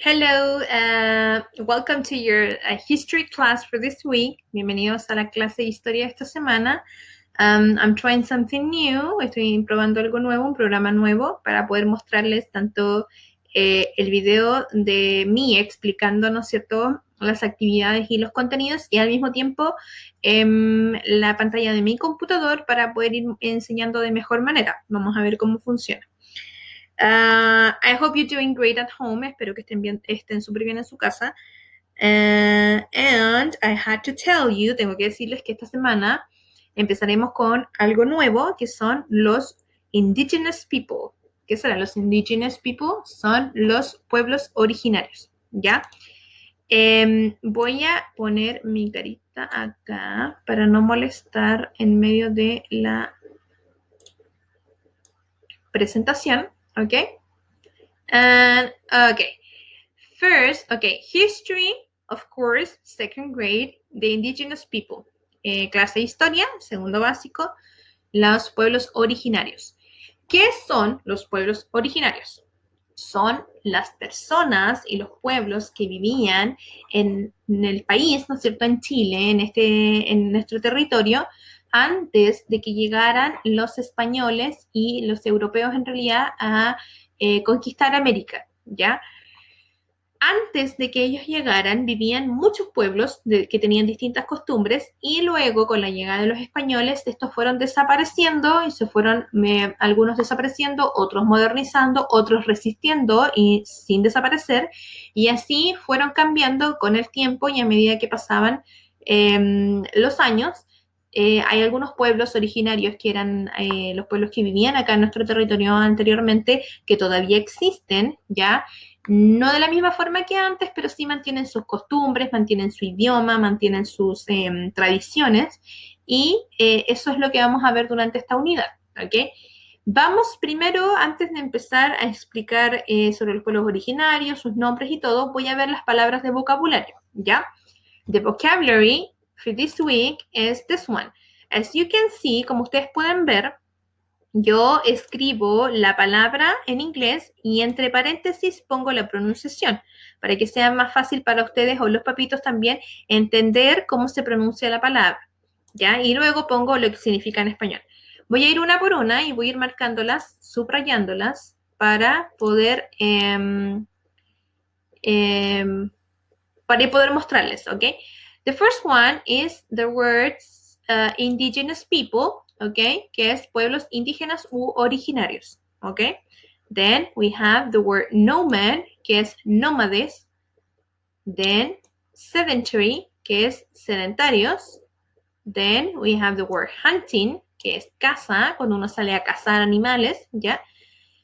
Hello, welcome to your history class for this week. Bienvenidos a la clase de historia de esta semana. I'm trying something new. Estoy probando algo nuevo, un programa nuevo para poder mostrarles tanto el video de mí explicando, ¿no es cierto?, las actividades y los contenidos y al mismo tiempo la pantalla de mi computador para poder ir enseñando de mejor manera. Vamos a ver cómo funciona. I hope you're doing great at home. Espero que estén súper bien en su casa. And I had to tell you, tengo que decirles que esta semana empezaremos con algo nuevo, que son los indigenous people. ¿Qué serán los indigenous people? Son los pueblos originarios, ¿ya? Voy a poner mi carita acá para no molestar en medio de la presentación, ¿ok? And, okay. First, history, of course, second grade, the indigenous people. Clase de historia, segundo básico, los pueblos originarios. ¿Qué son los pueblos originarios? Son las personas y los pueblos que vivían en el país, ¿no es cierto?, en Chile, en nuestro territorio, antes de que llegaran los españoles y los europeos en realidad a conquistar América, ¿ya? Antes de que ellos llegaran, vivían muchos pueblos que tenían distintas costumbres y luego, con la llegada de los españoles, estos fueron desapareciendo y se fueron algunos desapareciendo, otros modernizando, otros resistiendo y sin desaparecer. Y así fueron cambiando con el tiempo y a medida que pasaban los años. Hay algunos pueblos originarios que eran los pueblos que vivían acá en nuestro territorio anteriormente, que todavía existen, ¿ya? No de la misma forma que antes, pero sí mantienen sus costumbres, mantienen su idioma, mantienen sus tradiciones y eso es lo que vamos a ver durante esta unidad, ¿ok? Vamos primero, antes de empezar a explicar sobre los pueblos originarios, sus nombres y todo, voy a ver las palabras de vocabulario, ¿ya? The vocabulary for this week is this one. As you can see, como ustedes pueden ver, yo escribo la palabra en inglés y entre paréntesis pongo la pronunciación para que sea más fácil para ustedes o los papitos también entender cómo se pronuncia la palabra, ¿ya? Y luego pongo lo que significa en español. Voy a ir una por una y voy a ir marcándolas, subrayándolas para poder, mostrarles, ¿ok? The first one is the words indigenous people, ¿ok? Que es pueblos indígenas u originarios, ¿ok? Then we have the word nomad, que es nómades. Then sedentary, que es sedentarios. Then we have the word hunting, que es caza, cuando uno sale a cazar animales, ¿ya?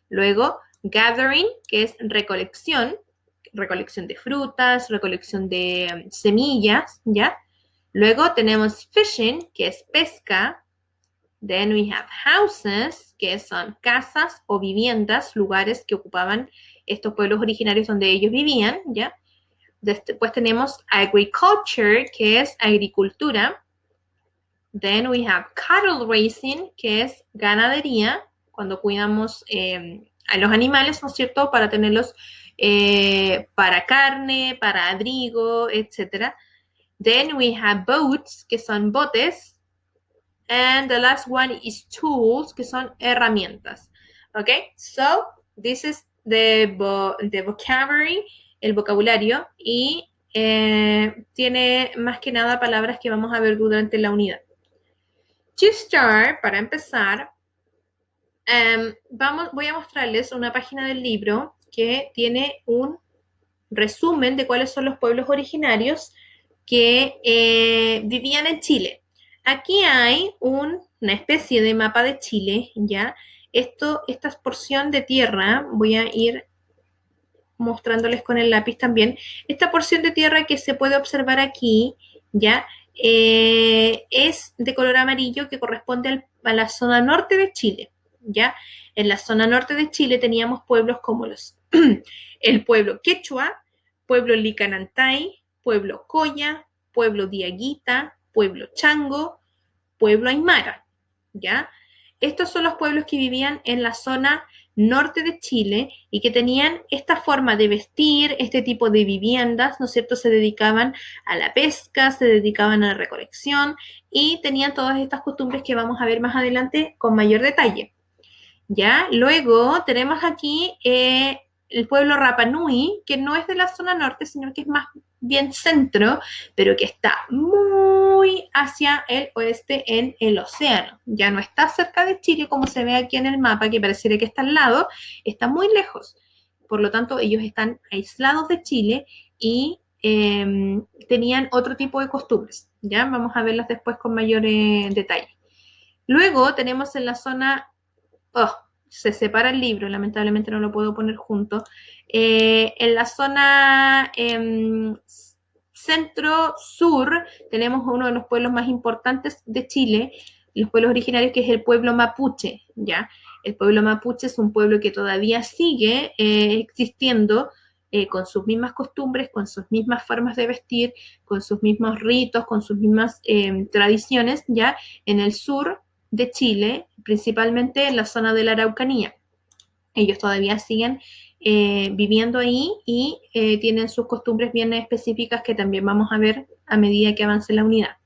Luego gathering, que es recolección de frutas, recolección de semillas, ¿ya? Luego tenemos fishing, que es pesca. Then we have houses, que son casas o viviendas, lugares que ocupaban estos pueblos originarios donde ellos vivían, ¿ya? Después tenemos agriculture, que es agricultura. Then we have cattle raising, que es ganadería, cuando cuidamos a los animales, ¿no es cierto?, para tenerlos para carne, para abrigo, etc. Then we have boats, que son botes. And the last one is tools, que son herramientas. Okay, so this is the vocabulary, el vocabulario, y tiene más que nada palabras que vamos a ver durante la unidad. To start, para empezar, voy a mostrarles una página del libro que tiene un resumen de cuáles son los pueblos originarios que vivían en Chile. Aquí hay una especie de mapa de Chile, ¿ya? Esta porción de tierra, voy a ir mostrándoles con el lápiz también, esta porción de tierra que se puede observar aquí, ¿ya? Es de color amarillo que corresponde a la zona norte de Chile, ¿ya? En la zona norte de Chile teníamos pueblos como el pueblo quechua, pueblo licanantay, pueblo coya, pueblo diaguita, pueblo chango, pueblo aymara, ¿ya? Estos son los pueblos que vivían en la zona norte de Chile y que tenían esta forma de vestir, este tipo de viviendas, ¿no es cierto? Se dedicaban a la pesca, se dedicaban a la recolección y tenían todas estas costumbres que vamos a ver más adelante con mayor detalle. ¿Ya? Luego tenemos aquí el pueblo Rapa Nui, que no es de la zona norte, sino que es más bien centro, pero que está muy hacia el oeste en el océano. Ya no está cerca de Chile, como se ve aquí en el mapa, que pareciera que está al lado, está muy lejos. Por lo tanto, ellos están aislados de Chile y tenían otro tipo de costumbres. ¿Ya? Vamos a verlas después con mayor detalle. Luego tenemos en la zona oh, se separa el libro, lamentablemente no lo puedo poner junto. En la zona centro-sur tenemos uno de los pueblos más importantes de Chile, los pueblos originarios, que es el pueblo mapuche, ¿ya? El pueblo mapuche es un pueblo que todavía sigue existiendo con sus mismas costumbres, con sus mismas formas de vestir, con sus mismos ritos, con sus mismas tradiciones, ¿ya? En el sur de Chile, principalmente en la zona de la Araucanía. Ellos todavía siguen viviendo ahí y tienen sus costumbres bien específicas que también vamos a ver a medida que avance la unidad.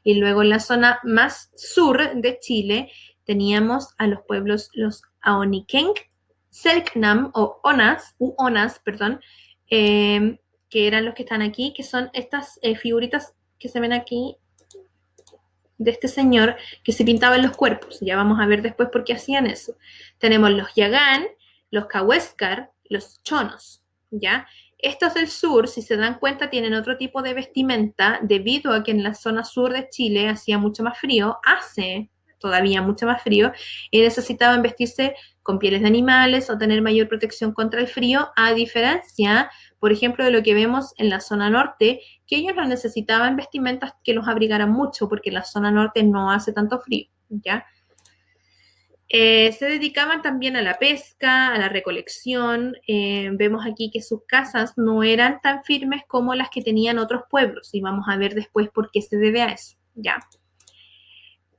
Y luego en la zona más sur de Chile teníamos a los pueblos, los Aonikenk, Selknam o Onas, perdón, que eran los que están aquí, que son estas figuritas que se ven aquí de este señor que se pintaban los cuerpos. Ya vamos a ver después por qué hacían eso. Tenemos los Yagán, los Cahuéscar, los Chonos, ¿ya? Estos del sur, si se dan cuenta, tienen otro tipo de vestimenta debido a que en la zona sur de Chile hacía mucho más frío, hace todavía mucho más frío, y necesitaban vestirse con pieles de animales o tener mayor protección contra el frío, a diferencia, por ejemplo, de lo que vemos en la zona norte, que ellos no necesitaban vestimentas que los abrigaran mucho, porque la zona norte no hace tanto frío, ¿ya? Se dedicaban también a la pesca, a la recolección. Vemos aquí que sus casas no eran tan firmes como las que tenían otros pueblos, y vamos a ver después por qué se debe a eso, ¿ya?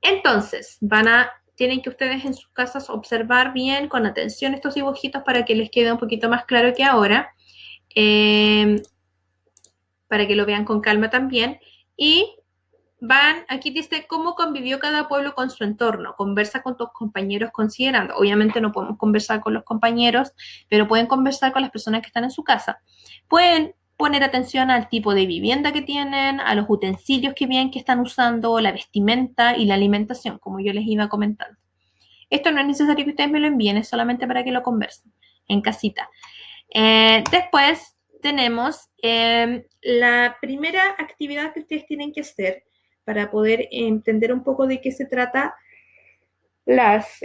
Entonces, tienen que ustedes en sus casas observar bien, con atención, estos dibujitos para que les quede un poquito más claro que ahora. Para que lo vean con calma también. Y aquí dice cómo convivió cada pueblo con su entorno. Conversa con tus compañeros considerando. Obviamente no podemos conversar con los compañeros, pero pueden conversar con las personas que están en su casa. Pueden poner atención al tipo de vivienda que tienen, a los utensilios que bien que están usando, la vestimenta y la alimentación, como yo les iba comentando. Esto no es necesario que ustedes me lo envíen, es solamente para que lo conversen en casita. Después tenemos la primera actividad que ustedes tienen que hacer para poder entender un poco de qué se trata las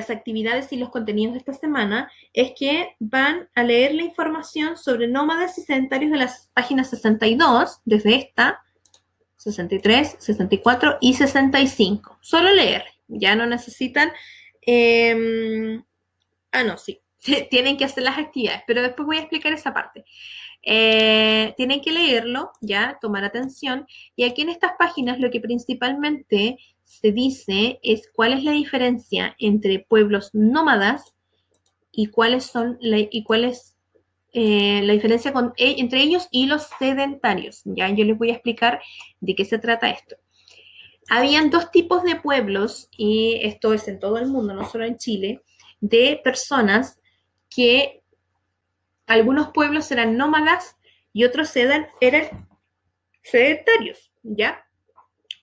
actividades y los contenidos de esta semana, es que van a leer la información sobre nómadas y sedentarios de las páginas 62, desde esta, 63, 64 y 65. Solo leer, ya no necesitan... no, sí, tienen que hacer las actividades, pero después voy a explicar esa parte. Tienen que leerlo, ya, tomar atención, y aquí en estas páginas lo que principalmente se dice es cuál es la diferencia entre pueblos nómadas y cuál es la diferencia entre ellos y los sedentarios. Ya, yo les voy a explicar de qué se trata esto. Habían dos tipos de pueblos, y esto es en todo el mundo, no solo en Chile, de personas que algunos pueblos eran nómadas y otros eran sedentarios, ¿ya?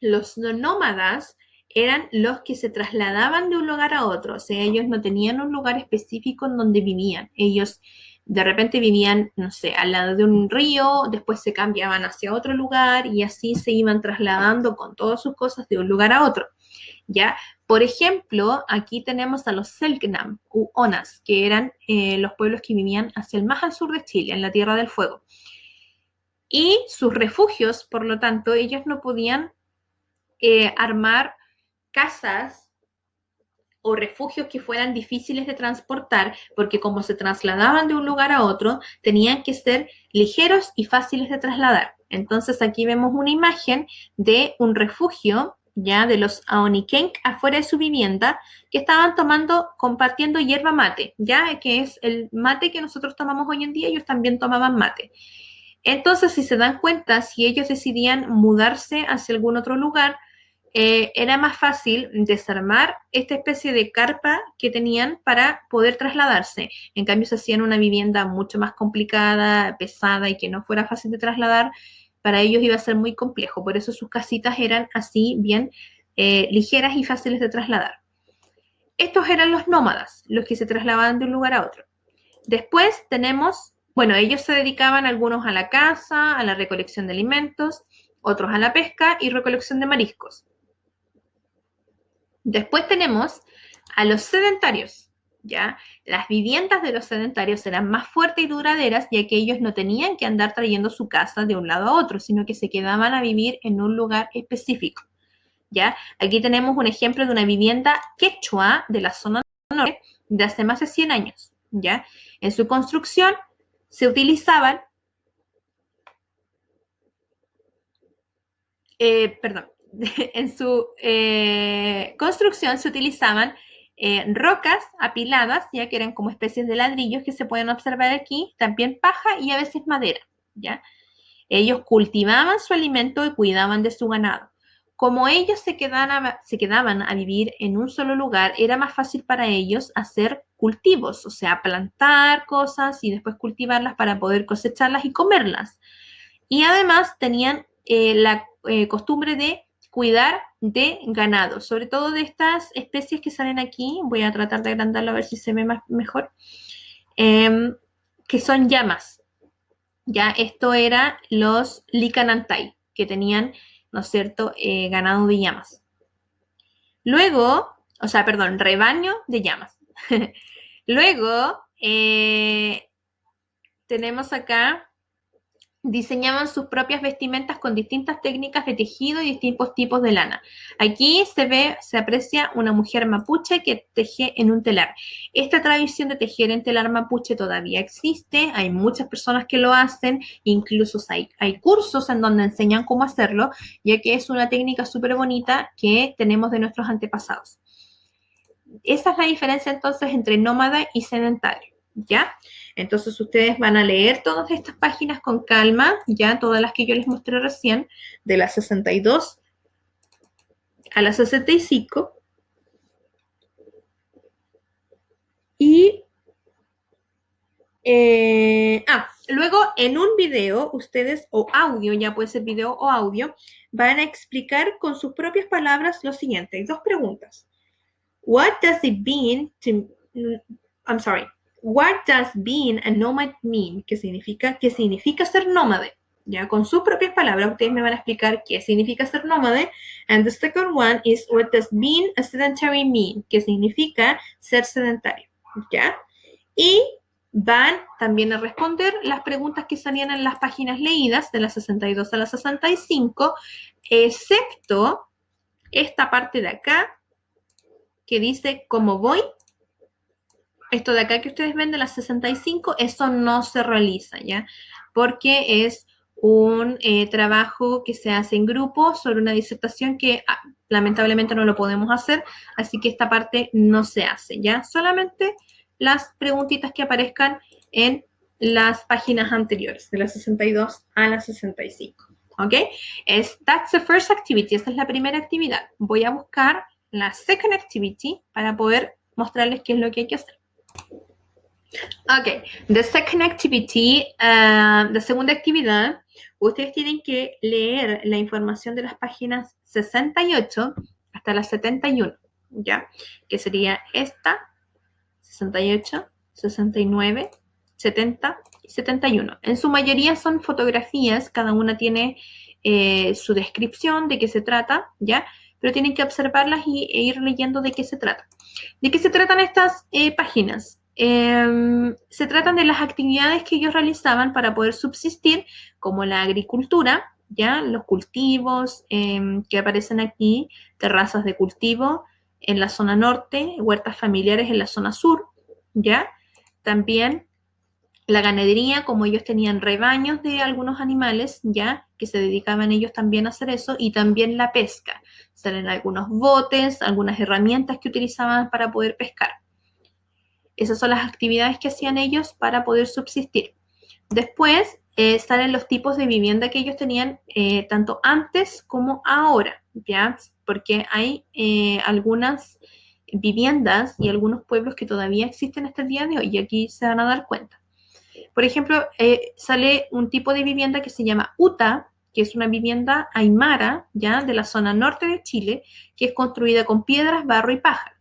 Los nómadas eran los que se trasladaban de un lugar a otro, o sea, ellos no tenían un lugar específico en donde vivían, ellos de repente vivían, no sé, al lado de un río, después se cambiaban hacia otro lugar y así se iban trasladando con todas sus cosas de un lugar a otro, ¿ya? Por ejemplo, aquí tenemos a los Selknam u Onas, que eran los pueblos que vivían hacia el más al sur de Chile, en la Tierra del Fuego. Y sus refugios, por lo tanto, ellos no podían armar casas o refugios que fueran difíciles de transportar, porque como se trasladaban de un lugar a otro, tenían que ser ligeros y fáciles de trasladar. Entonces aquí vemos una imagen de un refugio ya, de los Aonikenk afuera de su vivienda, que estaban compartiendo hierba mate, ya, que es el mate que nosotros tomamos hoy en día, ellos también tomaban mate. Entonces, si se dan cuenta, si ellos decidían mudarse hacia algún otro lugar, era más fácil desarmar esta especie de carpa que tenían para poder trasladarse. En cambio, se hacían una vivienda mucho más complicada, pesada y que no fuera fácil de trasladar, para ellos iba a ser muy complejo. Por eso sus casitas eran así, bien ligeras y fáciles de trasladar. Estos eran los nómadas, los que se trasladaban de un lugar a otro. Después tenemos, bueno, ellos se dedicaban algunos a la caza, a la recolección de alimentos, otros a la pesca y recolección de mariscos. Después tenemos a los sedentarios, ¿ya? Las viviendas de los sedentarios eran más fuertes y duraderas, ya que ellos no tenían que andar trayendo su casa de un lado a otro, sino que se quedaban a vivir en un lugar específico, ¿ya? Aquí tenemos un ejemplo de una vivienda quechua de la zona norte de hace más de 100 años, ¿ya? En su construcción se utilizaban, perdón, en su construcción se utilizaban rocas apiladas, ya que eran como especies de ladrillos que se pueden observar aquí, también paja y a veces madera, ¿ya? Ellos cultivaban su alimento y cuidaban de su ganado. Como ellos se quedaban a vivir en un solo lugar, era más fácil para ellos hacer cultivos, o sea, plantar cosas y después cultivarlas para poder cosecharlas y comerlas. Y además tenían la costumbre de cuidar de ganado, sobre todo de estas especies que salen aquí. Voy a tratar de agrandarlo a ver si se ve mejor. Que son llamas. Ya esto era los Licanantai, que tenían, ¿no es cierto?, ganado de llamas. Luego, o sea, perdón, rebaño de llamas. Luego, tenemos acá, diseñaban sus propias vestimentas con distintas técnicas de tejido y distintos tipos de lana. Aquí se aprecia una mujer mapuche que teje en un telar. Esta tradición de tejer en telar mapuche todavía existe, hay muchas personas que lo hacen, incluso hay cursos en donde enseñan cómo hacerlo, ya que es una técnica súper bonita que tenemos de nuestros antepasados. Esa es la diferencia entonces entre nómada y sedentario, ¿ya? Entonces ustedes van a leer todas estas páginas con calma, ya todas las que yo les mostré recién, de las 62 a las 65. Y luego en un video, ustedes, o audio, ya puede ser video o audio, van a explicar con sus propias palabras lo siguiente. Hay dos preguntas. What does being a nomad mean? ¿Qué significa ser nómade? Ya con sus propias palabras, ustedes me van a explicar qué significa ser nómade. And the second one is, what does being a sedentary mean? ¿Qué significa ser sedentario? ¿Ya? Y van también a responder las preguntas que salían en las páginas leídas, de las 62 a las 65, excepto esta parte de acá, que dice cómo voy. Esto de acá que ustedes ven de las 65, eso no se realiza, ¿ya? Porque es un trabajo que se hace en grupo sobre una disertación que lamentablemente no lo podemos hacer, así que esta parte no se hace, ¿ya? Solamente las preguntitas que aparezcan en las páginas anteriores, de las 62 a las 65, ¿ok? That's the first activity, esta es la primera actividad. Voy a buscar la second activity para poder mostrarles qué es lo que hay que hacer. Ok, the second activity, la segunda actividad, ustedes tienen que leer la información de las páginas 68 hasta las 71, ¿ya? Que sería esta, 68, 69, 70 y 71. En su mayoría son fotografías, cada una tiene su descripción de qué se trata, ¿ya? Pero tienen que observarlas e ir leyendo de qué se trata. ¿De qué se tratan estas páginas? Se tratan de las actividades que ellos realizaban para poder subsistir, como la agricultura, ¿ya? Los cultivos que aparecen aquí, terrazas de cultivo en la zona norte, huertas familiares en la zona sur, ¿ya? También la ganadería, como ellos tenían rebaños de algunos animales, ¿ya? que se dedicaban ellos también a hacer eso, y también la pesca. Salen algunos botes, algunas herramientas que utilizaban para poder pescar. Esas son las actividades que hacían ellos para poder subsistir. Después salen los tipos de vivienda que ellos tenían tanto antes como ahora, ¿ya? Porque hay algunas viviendas y algunos pueblos que todavía existen hasta el día de hoy, y aquí se van a dar cuenta. Por ejemplo, sale un tipo de vivienda que se llama Uta, que es una vivienda aymara, ¿ya? De la zona norte de Chile, que es construida con piedras, barro y paja.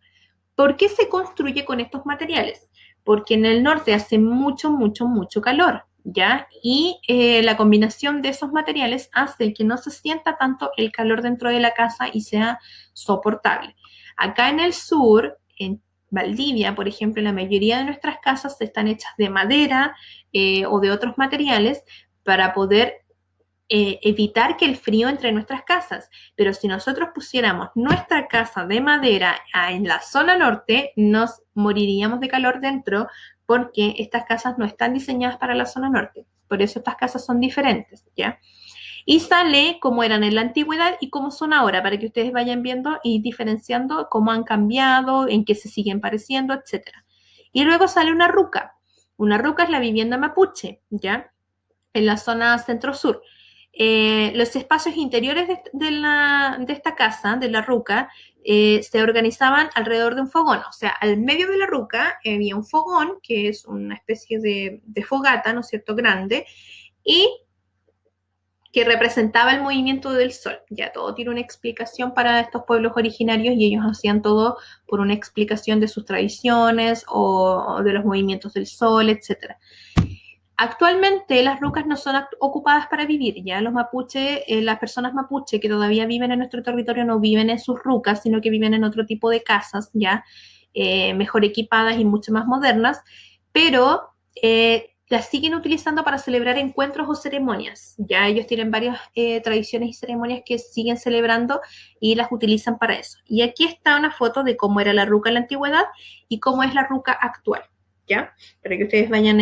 ¿Por qué se construye con estos materiales? Porque en el norte hace mucho, mucho, mucho calor, ¿ya? Y la combinación de esos materiales hace que no se sienta tanto el calor dentro de la casa y sea soportable. Acá en el sur, en Valdivia, por ejemplo, la mayoría de nuestras casas están hechas de madera o de otros materiales para poder evitar que el frío entre en nuestras casas. Pero si nosotros pusiéramos nuestra casa de madera en la zona norte, nos moriríamos de calor dentro porque estas casas no están diseñadas para la zona norte. Por eso estas casas son diferentes, ¿ya? Y sale cómo eran en la antigüedad y cómo son ahora, para que ustedes vayan viendo y diferenciando cómo han cambiado, en qué se siguen pareciendo, etc. Y luego sale una ruca. Una ruca es la vivienda mapuche, ¿ya? En la zona centro-sur. Los espacios interiores de esta casa, de la ruca, se organizaban alrededor de un fogón. O sea, al medio de la ruca había un fogón, que es una especie de fogata, ¿no es cierto?, grande, y que representaba el movimiento del sol. Ya todo tiene una explicación para estos pueblos originarios y ellos hacían todo por una explicación de sus tradiciones o de los movimientos del sol, etc. Actualmente las rucas no son ocupadas para vivir, ya los mapuches, las personas mapuche que todavía viven en nuestro territorio no viven en sus rucas, sino que viven en otro tipo de casas, ya mejor equipadas y mucho más modernas, pero las siguen utilizando para celebrar encuentros o ceremonias. Ya ellos tienen varias tradiciones y ceremonias que siguen celebrando y las utilizan para eso. Y aquí está una foto de cómo era la ruca en la antigüedad y cómo es la ruca actual. ¿Ya? Para que ustedes vayan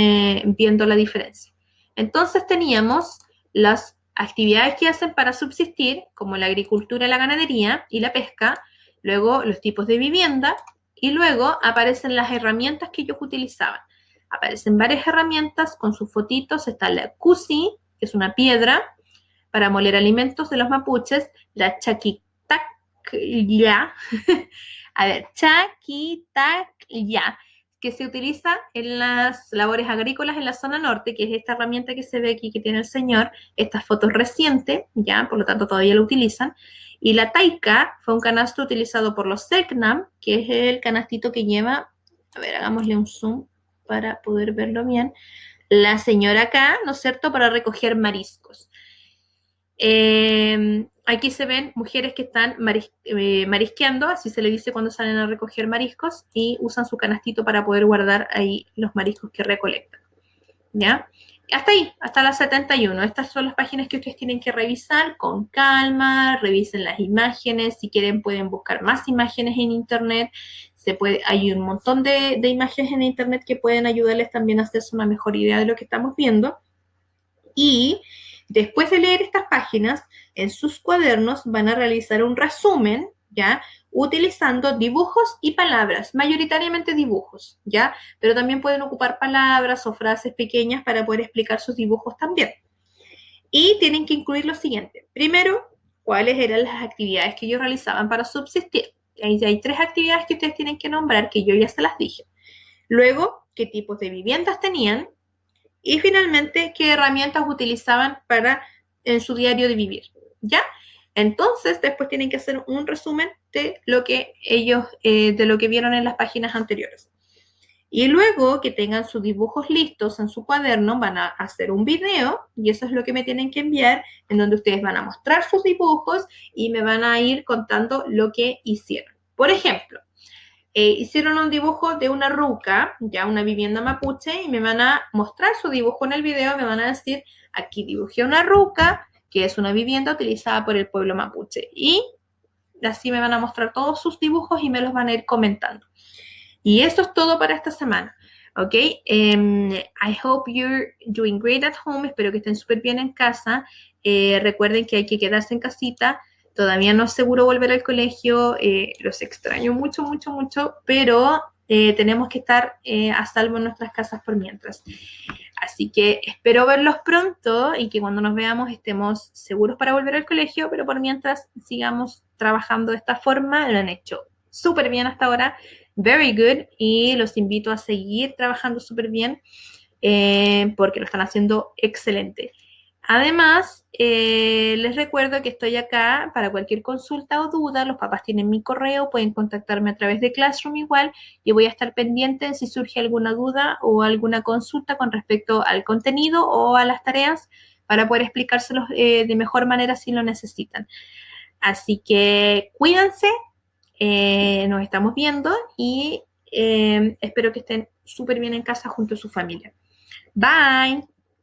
viendo la diferencia. Entonces teníamos las actividades que hacen para subsistir, como la agricultura, la ganadería y la pesca, luego los tipos de vivienda, y luego aparecen las herramientas que ellos utilizaban. Aparecen varias herramientas con sus fotitos, está la cusi, que es una piedra para moler alimentos de los mapuches, la chaquitacya, a ver, chaquitacya, que se utiliza en las labores agrícolas en la zona norte, que es esta herramienta que se ve aquí que tiene el señor. Esta foto es reciente, ya, por lo tanto todavía lo utilizan. Y la taika fue un canasto utilizado por los Selknam, que es el canastito que lleva, a ver, hagámosle un zoom para poder verlo bien, la señora acá, ¿no es cierto?, para recoger mariscos. Aquí se ven mujeres que están marisqueando, así se le dice cuando salen a recoger mariscos, y usan su canastito para poder guardar ahí los mariscos que recolectan. ¿Ya? Hasta ahí, hasta las 71. Estas son las páginas que ustedes tienen que revisar con calma, revisen las imágenes, si quieren pueden buscar más imágenes en internet, hay un montón de imágenes en internet que pueden ayudarles también a hacerse una mejor idea de lo que estamos viendo. Y después de leer estas páginas, en sus cuadernos van a realizar un resumen, ¿ya? Utilizando dibujos y palabras, mayoritariamente dibujos, ¿ya? Pero también pueden ocupar palabras o frases pequeñas para poder explicar sus dibujos también. Y tienen que incluir lo siguiente. Primero, cuáles eran las actividades que ellos realizaban para subsistir. Hay 3 actividades que ustedes tienen que nombrar, que yo ya se las dije. Luego, qué tipos de viviendas tenían, y finalmente qué herramientas utilizaban en su diario de vivir, ¿ya? Entonces, después tienen que hacer un resumen de lo que de lo que vieron en las páginas anteriores. Y luego que tengan sus dibujos listos en su cuaderno, van a hacer un video, y eso es lo que me tienen que enviar, en donde ustedes van a mostrar sus dibujos y me van a ir contando lo que hicieron. Por ejemplo, hicieron un dibujo de una ruca, ya una vivienda mapuche, y me van a mostrar su dibujo en el video, me van a decir, aquí dibujé una ruca, que es una vivienda utilizada por el pueblo mapuche. Y así me van a mostrar todos sus dibujos y me los van a ir comentando. Y eso es todo para esta semana. ¿ok? I hope you're doing great at home. Espero que estén súper bien en casa. Recuerden que hay que quedarse en casita. Todavía no es seguro volver al colegio. Los extraño mucho, mucho, mucho, pero tenemos que estar a salvo en nuestras casas por mientras. Así que espero verlos pronto y que cuando nos veamos estemos seguros para volver al colegio, pero por mientras sigamos trabajando de esta forma. Lo han hecho súper bien hasta ahora, very good, y los invito a seguir trabajando súper bien porque lo están haciendo excelente. Además, les recuerdo que estoy acá para cualquier consulta o duda. Los papás tienen mi correo, pueden contactarme a través de Classroom igual y voy a estar pendiente si surge alguna duda o alguna consulta con respecto al contenido o a las tareas para poder explicárselos de mejor manera si lo necesitan. Así que cuídense, nos estamos viendo y espero que estén súper bien en casa junto a su familia. Bye.